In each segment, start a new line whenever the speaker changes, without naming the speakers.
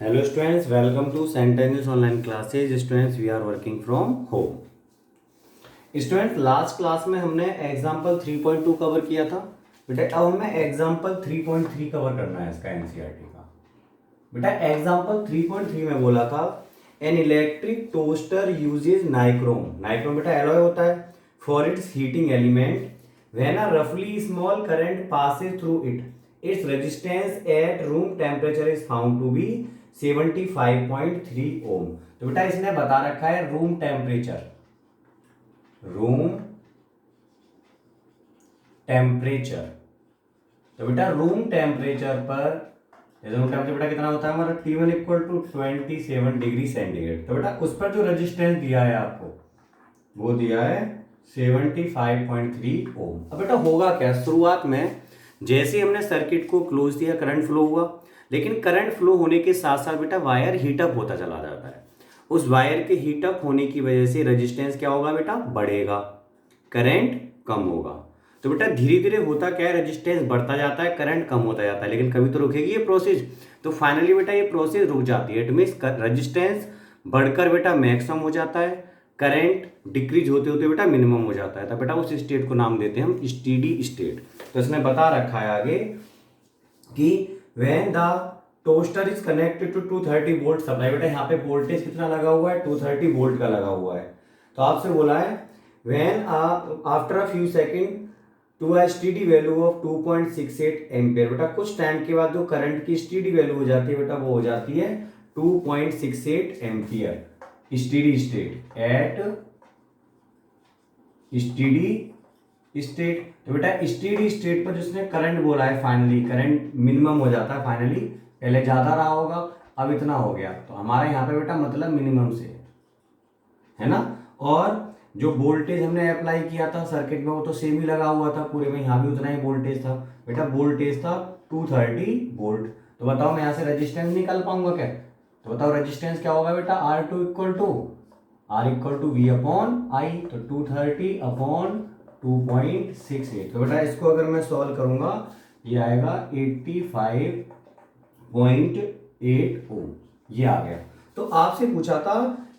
Hello students, welcome to Centennials online classes. Students, we are working from home. Student last class में हमने example 3.2 cover किया था बेटा। अब हमें एग्जाम्पल 3.3 कवर करना है इसका एनसीईआरटी का। बेटा एग्जाम्पल 3.3 में बोला था an electric toaster uses nichrome. Nichrome बेटा एलॉय होता है for its heating element when a रफली small current passes through its resistance at room temperature is found to be 75.3 ohm. तो बेटा इसने बता रखा है रूम टेम्परेचर तो बेटा रूम टेम्परेचर पर रूम टेम्परेचर बेटा कितना होता है हमारा T1 equal to 27 degree centigrade. तो बेटा उस पर जो रेजिस्टेंस दिया है आपको वो दिया है 75.3 ओम। अब बेटा होगा क्या, शुरुआत में जैसे हमने सर्किट को क्लोज किया करंट फ्लो हुआ, लेकिन करंट फ्लो होने के साथ साथ बेटा वायर हीटअप होता चला जाता है। उस वायर के हीटअप होने की वजह से रेजिस्टेंस क्या होगा बेटा, बढ़ेगा, करंट कम होगा। तो बेटा धीरे धीरे होता क्या है, रेजिस्टेंस बढ़ता जाता है, करंट कम होता जाता है, लेकिन कभी तो रुकेगी ये प्रोसेस। तो फाइनली बेटा ये प्रोसेस रुक जाती है। इट मीन्स रेजिस्टेंस बढ़कर बेटा मैक्सिमम हो जाता है, करंट डिक्रीज होते होते बेटा मिनिमम हो जाता है। तो बेटा उस स्टेट को नाम देते हैं हम स्टेडी स्टेट। तो इसने बता रखा है आगे कि when the toaster is connected to 230 volt supply. बेटा यहाँ पे वोल्टेज कितना लगा हुआ है, 230 वोल्ट का लगा हुआ है। तो आपसे बोला है when after a few second to a steady value of 2.68 ampere. बेटा कुछ टाइम के बाद जो करंट की स्टेडी वैल्यू हो जाती है बेटा वो हो जाती है 2.68 ampere steady state at steady state. तो बेटा स्टेडी स्टेट पर जिसने करंट बोला है फाइनली करंट मिनिमम हो जाता है। फाइनली पहले ज्यादा रहा होगा, अब इतना हो गया, तो हमारे यहाँ पे बेटा मतलब मिनिमम से है ना। और जो वोल्टेज हमने अप्लाई किया था सर्किट में वो तो सेम ही लगा हुआ था पूरे में, यहाँ भी उतना ही वोल्टेज था बेटा। वोल्टेज था 230 वोल्ट। तो बताओ मैं यहाँ से रेजिस्टेंस निकाल पाऊंगा क्या? तो बताओ रेजिस्टेंस क्या होगा बेटा, R2 equal to V upon I. तो 230 अपॉन 2.68। तो बेटा इसको अगर मैं सॉल्व करूंगा ये आएगा 85.8 ओम, ये आ गया। तो आपसे पूछा था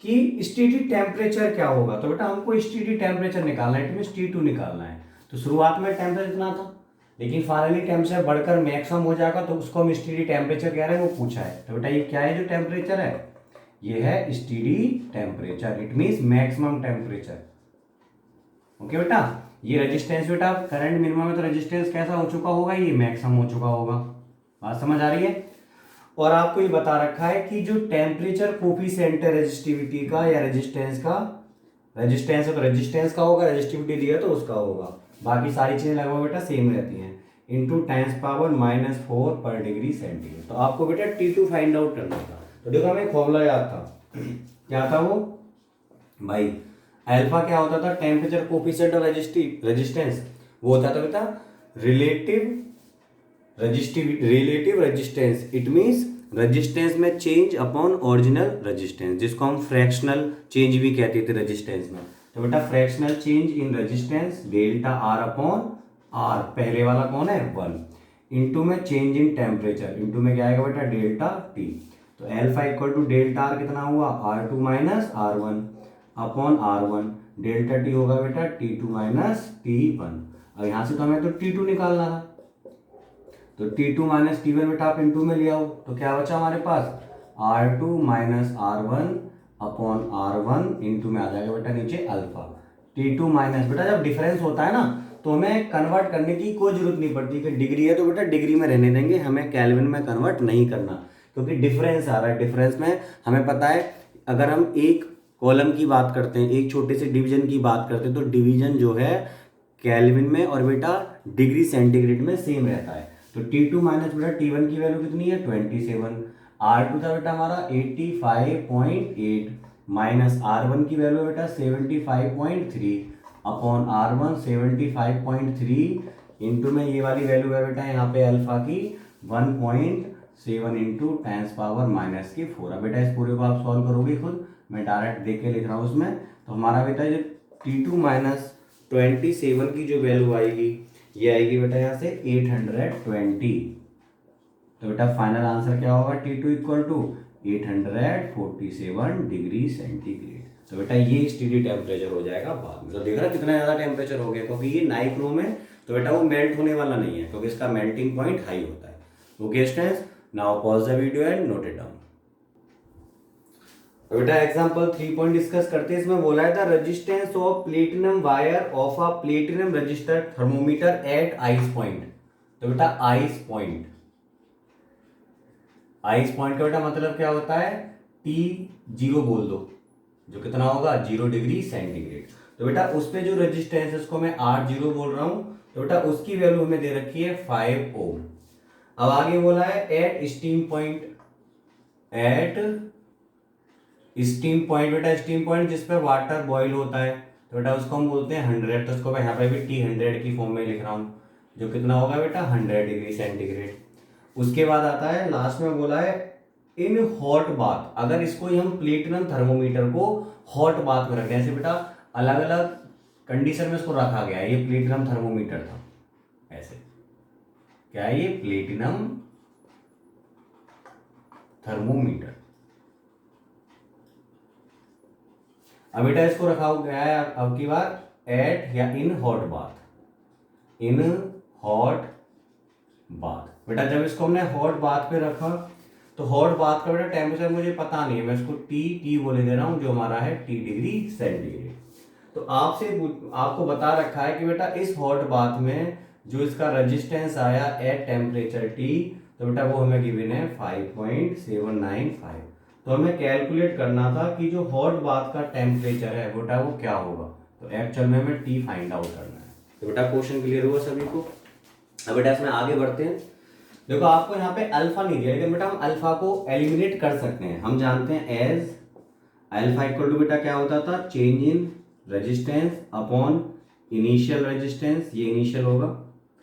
कि स्टेडी टेम्परेचर क्या होगा। तो बेटा हमको स्टेडी टेम्परेचर निकालना है, T2 निकालना है। तो शुरुआत में टेम्परेचर इतना था, लेकिन फाइनली टेम्परेचर बढ़कर मैक्सिमम हो जाएगा, तो उसको हम स्टेडी टेम्परेचर कह रहे हैं, वो पूछा है। तो बेटा ये क्या है जो टेम्परेचर है, ये है steady temperature. It means maximum temperature. Okay बेटा, ये रेजिस्टेंस बेटा करंट मिनिमम है तो रेजिस्टेंस कैसा हो चुका होगा, ये मैक्सिमम हो चुका होगा। बात समझ आ रही है। और आपको ये बता रखा है कि जो टेम्परेचर कोफिशिएंट है रेजिस्टिविटी का या रेजिस्टेंस का, रेजिस्टेंस है तो रेजिस्टेंस का होगा, रेजिस्टिविटी दिया तो उसका होगा। बाकी सारी चीजें लगभग बेटा सेम रहती हैं। इंटू 10⁻⁴ पर डिग्री सेंटीग्रेड। तो आपको बेटा T2 फाइंड आउट करना था। तो देखो हमें फॉर्मूला याद था, क्या था वो भाई, अल्फा क्या होता था, टेम्परेचर कोफिशिएंट और रेजिस्टेंस, वो होता था बेटा relative resistance. It means resistance में चेंज अपॉन ओरिजिनल रेजिस्टेंस, जिसको हम फ्रैक्शनल चेंज भी कहते थे रेजिस्टेंस में। तो बेटा fractional change in resistance delta R upon R, पहले वाला कौन है 1, इंटू में चेंज इन टेम्परेचर, इंटू में क्या आएगा बेटा डेल्टा T। तो alpha equal to delta R कितना हुआ R2 minus R1 upon R1, delta T होगा बेटा T2 माइनस T1। अब यहां से तो हमें तो T2 निकालना था, तो T2 माइनस T1 बेटा आप इंटू में ले आओ, तो क्या बचा हमारे पास R2 minus R1 upon R1, into में आ जाएगा बेटा नीचे अल्फा। T2 माइनस बेटा जब डिफरेंस होता है ना तो हमें कन्वर्ट करने की कोई जरूरत नहीं पड़ती कि डिग्री है तो बेटा डिग्री में रहने देंगे, हमें केल्विन में कन्वर्ट नहीं करना, क्योंकि डिफरेंस आ रहा है। डिफरेंस में हमें पता है अगर हम एक कॉलम की बात करते हैं, एक छोटे से डिवीजन की बात करते हैं, तो डिवीजन जो है केल्विन में और बेटा डिग्री सेंटीग्रेड में सेम रहता है। तो T2 माइनस बेटा T1 की वैल्यू कितनी है 27, R2 था बेटा हमारा 85.8 माइनस R1 की वैल्यू बेटा 75.3 अपॉन R1 75.3, इंटू में ये वाली वैल्यू है बेटा यहाँ पे अल्फा की 1.7 इंटू 10⁻⁻⁴। अब बेटा इस पूरे को आप सॉल्व करोगे खुद, मैं डायरेक्ट देख के लिख रहा हूँ उसमें। तो हमारा बेटा जो T2 माइनस 27 की जो वैल्यू आएगी ये आएगी बेटा यहाँ से 820। तो बेटा फाइनल आंसर क्या होगा, T2 equal to 847 degree centigrade. तो बेटा ये स्टेडी टेम्परेचर हो जाएगा बाद में। तो देख रहा कितना ज़्यादा टेम्परेचर हो गया, क्योंकि ये नाइक्रोम है तो बेटा वो मेल्ट होने वाला नहीं है, क्योंकि इसका मेल्टिंग पॉइंट हाई होता है। Okay students, now pause the video and note it down. तो बेटा एग्जांपल 3 पॉइंट डिस्कस करते हैं। इसमें बोला है the resistance of platinum wire of a platinum register thermometer at ice point. तो बेटा आइस पॉइंट, आइस पॉइंट का बेटा मतलब क्या होता है, T0 बोल दो, जो कितना होगा 0 डिग्री सेंटीग्रेड। तो बेटा उस पे जो रेजिस्टेंस है उसको मैं R0 बोल रहा हूं, तो बेटा उसकी वैल्यू हमें दे रखी है 5 ओम। अब आगे बोला है at steam point, at steam point, बेटा स्टीम पॉइंट जिस पे वाटर बॉईल होता है, तो बेटा उसको हम बोलते हैं 100। तो उसको मैं यहाँ पे भी T100 की फॉर्म में लिख रहा हूँ, जो कितना होगा बेटा 100 डिग्री सेंटीग्रेड। उसके बाद आता है लास्ट में बोला है इन हॉट बाथ। अगर इसको ही हम प्लेटिनम थर्मोमीटर को हॉट बाथ में रखते हैं, ऐसे बेटा अलग अलग कंडीशन में इसको रखा गया है। ये प्लेटिनम थर्मोमीटर था, ऐसे क्या है ये प्लेटिनम थर्मोमीटर। अब बेटा इसको रखा गया है अब की बार एट या in hot bath, in hot bath. बेटा जब इसको हमने हॉट बाथ पे रखा तो हॉट बाथ का बेटा टेम्परेचर मुझे पता नहीं है, मैं इसको टी बोले दे रहा हूं, जो हमारा है T डिग्री सेंटीग्रेड। तो आपको बता रखा है कि बेटा इस हॉट बाथ में जो इसका रेजिस्टेंस आया एट टेम्परेचर T, तो बेटा वो हमें गिवन है 5.795। तो हमें कैलकुलेट करना था कि जो हॉट बाथ का टेम्परेचर है बेटा वो क्या होगा। तो एक्चुअल में हमें T फाइंड आउट करना है। तो बेटा क्वेश्चन क्लियर हुआ सभी को। अब बेटा इसमें आगे बढ़ते हैं। देखो आपको यहाँ पे अल्फा नहीं दिया, लेकिन बेटा हम अल्फा को एलिमिनेट कर सकते हैं। हम जानते हैं एज अल्फा इक्वल टू बेटा क्या होता था, change in resistance upon initial resistance, ये इनिशियल होगा,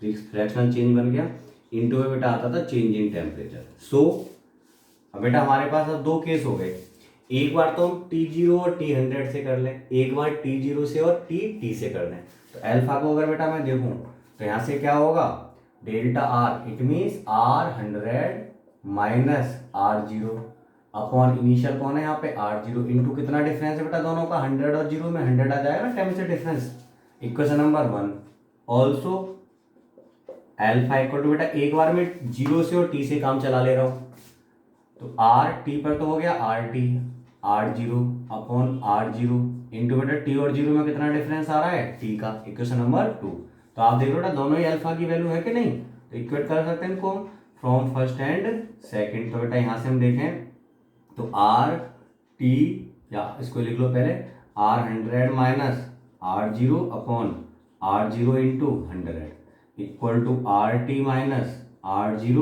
फ्रैक्शनल चेंज बन गया, इनटू में बेटा आता था चेंज इन टेम्परेचर। सो अब बेटा हमारे पास अब दो केस हो गए, एक बार तो हम T0 और T100 से कर लें, एक बार T0 से और T से कर लें। तो अल्फा को अगर बेटा मैं देखूं तो यहाँ से क्या होगा, delta R, it means R100 minus R0 upon initial कौन है यहाँ पे R0 इंटू कितना डिफरेंस है बेटा दोनों का, 100 और 0 में 100 आ जाएगा ना temperature difference. Equation number 1 also alpha equal to बेटा एक बार में 0 से और T से काम चला ले रहा हूँ, तो R T पर तो हो गया RT R0 upon R0 into बेटा T और 0 में कितना डिफरेंस आ रहा है T का। Equation number 2। तो आप देख लो बेटा दोनों ही अल्फा की वैल्यू है कि नहीं, तो इक्वेट कर सकते हैं इनको फ्रॉम फर्स्ट एंड सेकंड। तो बेटा यहाँ से हम देखें तो RT, या इसको लिख लो पहले R100 minus R0 upon R0 into 100 equal to RT minus R0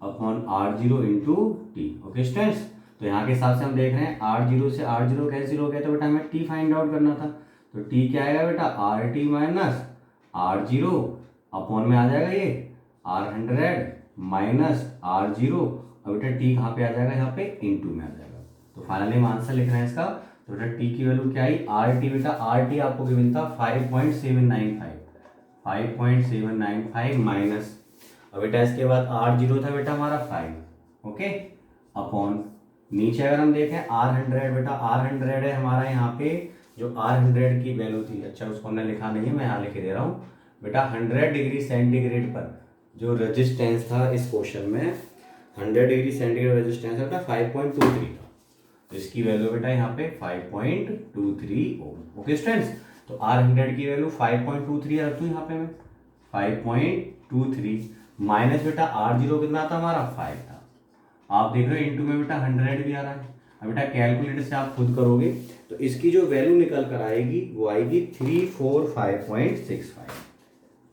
upon R0 into T। Okay students, तो यहाँ के हिसाब से हम देख रहे हैं R0 से R0 कैंसिल हो गया, तो बेटा हमें T फाइंड आउट करना था। तो T क्या आएगा बेटा RT माइनस R0 अपॉन में आ जाएगा ये R100 माइनस R0, और बेटा T कहाँ पे आ जाएगा, यहाँ पे इंटू में आ जाएगा। तो फाइनली हम आंसर लिख रहे हैं इसका। तो बेटा T की वैल्यू क्या आई, RT बेटा RT आपको गिवन था 5.795 माइनस, और बेटा इसके बाद R0 था बेटा हमारा 5, ओके अपॉन नीचे अगर हम देखें R100 बेटा R100 है हमारा यहाँ पे जो R100 की वैल्यू थी, अच्छा उसको हमने लिखा नहीं है, मैं यहाँ लिख दे रहा हूँ बेटा 100 डिग्री सेंटीग्रेड पर जो रेजिस्टेंस था इस क्वेश्चन में 100 डिग्री सेंटीग्रेड रेजिस्टेंस बेटा 5.23 था, तो इसकी वैल्यू बेटा यहाँ पे 5.23 ओम। ओके स्टूडेंट्स, तो R100 की वैल्यू 5.23 रख दूँ यहाँ पे मैं 5.23 माइनस बेटा R0 कितना था हमारा 5 था, आप देख रहे हो इंटू में बेटा 100 भी आ रहा है। अब बेटा कैलकुलेटर से आप खुद करोगे तो इसकी जो वैल्यू निकल कर आएगी वो आएगी 345.65,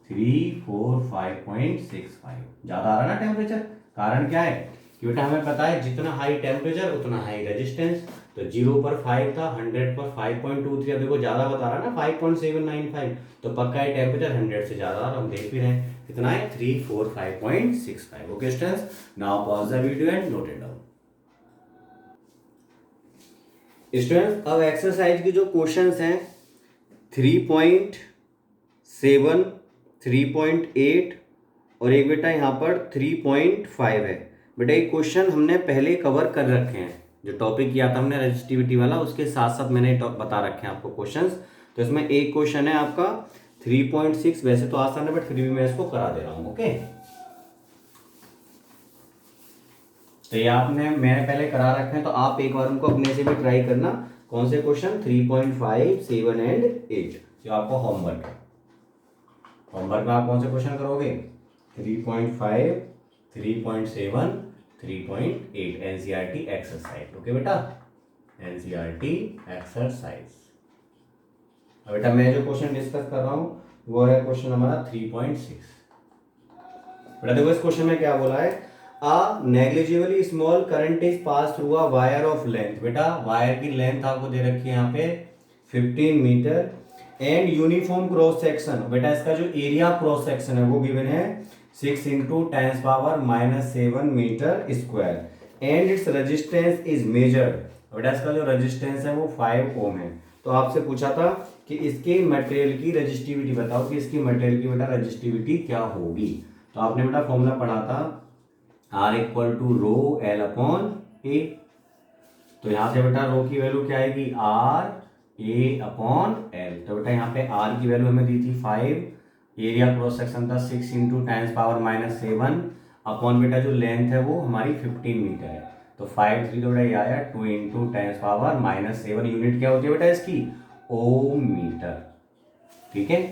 345.65। ज़्यादा आ रहा है ना टेम्परेचर, कारण क्या है कि बेटा हमें पता है जितना हाई टेम्परेचर उतना हाई रेजिस्टेंस। तो 0 पर 5 था, 100 पर 5.23, अब देखो ज़्यादा बता रहा है ना 5.795, तो पक्का है टेम्परेचर 100 से ज़्यादा, और हम देख भी रहे हैं कितना है 345.65। Okay students, now pause the video and note it down. Students अब एक्सरसाइज के जो क्वेश्चंस हैं 3.7, 3.8 और एक बेटा यहाँ पर 3.5 है। बेटा एक क्वेश्चन हमने पहले कवर कर रखे हैं, जो टॉपिक किया था हमने रेजिस्टिविटी वाला, उसके साथ साथ मैंने बता रखे हैं आपको क्वेश्चंस। तो इसमें एक क्वेश्चन है आपका 3.6, वैसे तो आसान है बट फिर भी मैं इसको करा दे रहा हूँ। ओके, तो ये मैंने पहले करा रखे हैं, तो आप एक बार उनको अपने से भी ट्राई करना। कौन से क्वेश्चन? 3.5, 7 एंड 8, जो आपको होमवर्क है। होमवर्क में आप कौन से क्वेश्चन करोगे? 3.5, 3.7, 3.8 एनसीईआरटी एक्सरसाइज। ओके बेटा, एनसीईआरटी एक्सरसाइज। अब बेटा मैं जो क्वेश्चन डिस्कस कर रहा हूं वो है क्वेश्चन हमारा 3.6। बेटा देखो इस क्वेश्चन में क्या बोला है, a negligibly small current is pass through a wire of length. बेटा वायर की लेंथ आपको दे रखी है यहाँ पे 15 meter and uniform cross section. बेटा इसका जो एरिया क्रॉस सेक्शन है वो गिवन है 6 into 10⁻⁻7 metre square and its resistance is measured. बेटा इसका जो रेजिस्टेंस है वो 5 ओम है। तो आपसे पूछा था कि इसके मटेरियल की रेजिस्टिविटी बताओ, कि इसकी मटेरियल की बेटा रेजिस्टिविटी क्या होगी। तो आपने बेटा फॉर्मूला पढ़ा था R equal to rho L upon A. तो यहां से बेटा रो की वैल्यू क्या आएगी? R ए अपॉन एल। तो बेटा यहाँ पे R की वैल्यू हमें दी थी 5, एरिया क्रॉस सेक्शन था 6 इंटू 10⁻⁻7 अपॉन बेटा जो लेंथ है वो हमारी 15 मीटर है। तो 5 3 तो बेटा ये आया 2 इंटू 10⁻⁻7। यूनिट क्या होती है बेटा इसकी? ओम मीटर। ठीक है।